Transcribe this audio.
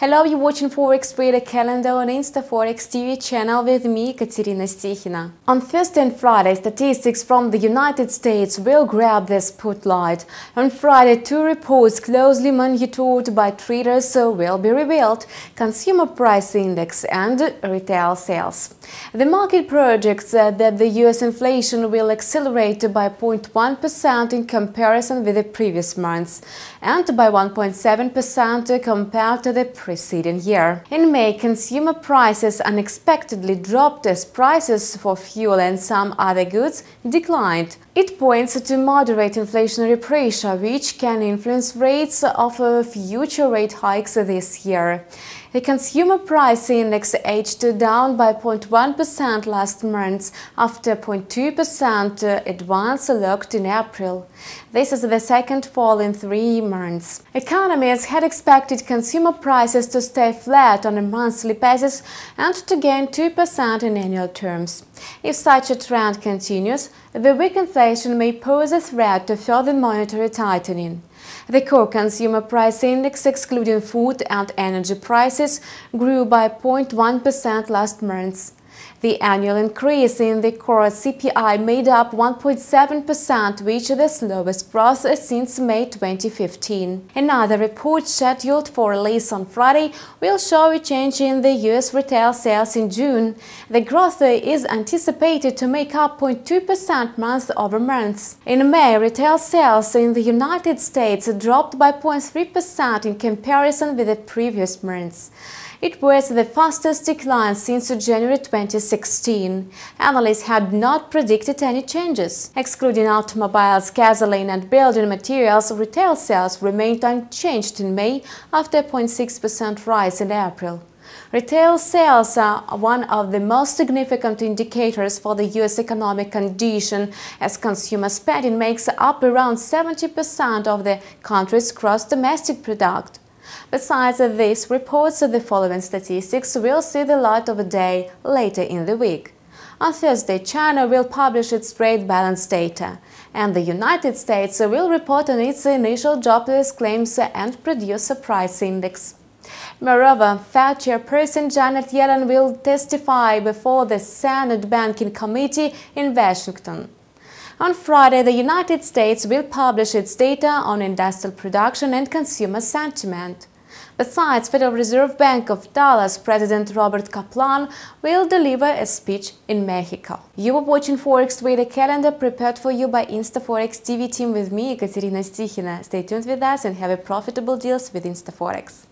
Hello, you're watching Forex Trader Calendar on ИнстаФорекс TV channel with me, Katerina Stikhina. On Thursday and Friday, statistics from the United States will grab the spotlight. On Friday, two reports closely monitored by traders will be revealed: Consumer Price Index and retail sales. The market projects that the US inflation will accelerate by 0.1% in comparison with the previous months and by 1.7% compared to the preceding year. In May, consumer prices unexpectedly dropped as prices for fuel and some other goods declined. It points to moderate inflationary pressure, which can influence rates of future rate hikes this year. The Consumer Price Index edged down by 0.1% last month after 0.2% advance locked in April. This is the second fall in 3 months. Economists had expected consumer prices to stay flat on a monthly basis and to gain 2% in annual terms. If such a trend continues, the weak inflation may pose a threat to further monetary tightening. The core consumer price index, excluding food and energy prices, grew by 0.1% last month. The annual increase in the core CPI made up 1.7%, which is the slowest growth since May 2015. Another report scheduled for release on Friday will show a change in the US retail sales in June. The growth is anticipated to make up 0.2% month over month. In May, retail sales in the United States dropped by 0.3% in comparison with the previous months. It was the fastest decline since January 2016. Analysts had not predicted any changes. Excluding automobiles, gasoline and building materials, retail sales remained unchanged in May after a 0.6% rise in April. Retail sales are one of the most significant indicators for the US economic condition, as consumer spending makes up around 70% of the country's gross domestic product. Besides these reports, the following statistics will see the light of day later in the week. On Thursday, China will publish its trade balance data, and the United States will report on its initial jobless claims and producer price index. Moreover, Fed Chairperson Janet Yellen will testify before the Senate Banking Committee in Washington. On Friday, the United States will publish its data on industrial production and consumer sentiment. Besides, Federal Reserve Bank of Dallas President Robert Kaplan will deliver a speech in Mexico. You are watching Forex Trader Calendar, prepared for you by InstаФорекс TV team with me, Katerina Stikhina. Stay tuned with us and have a profitable deals with InstаФорекс.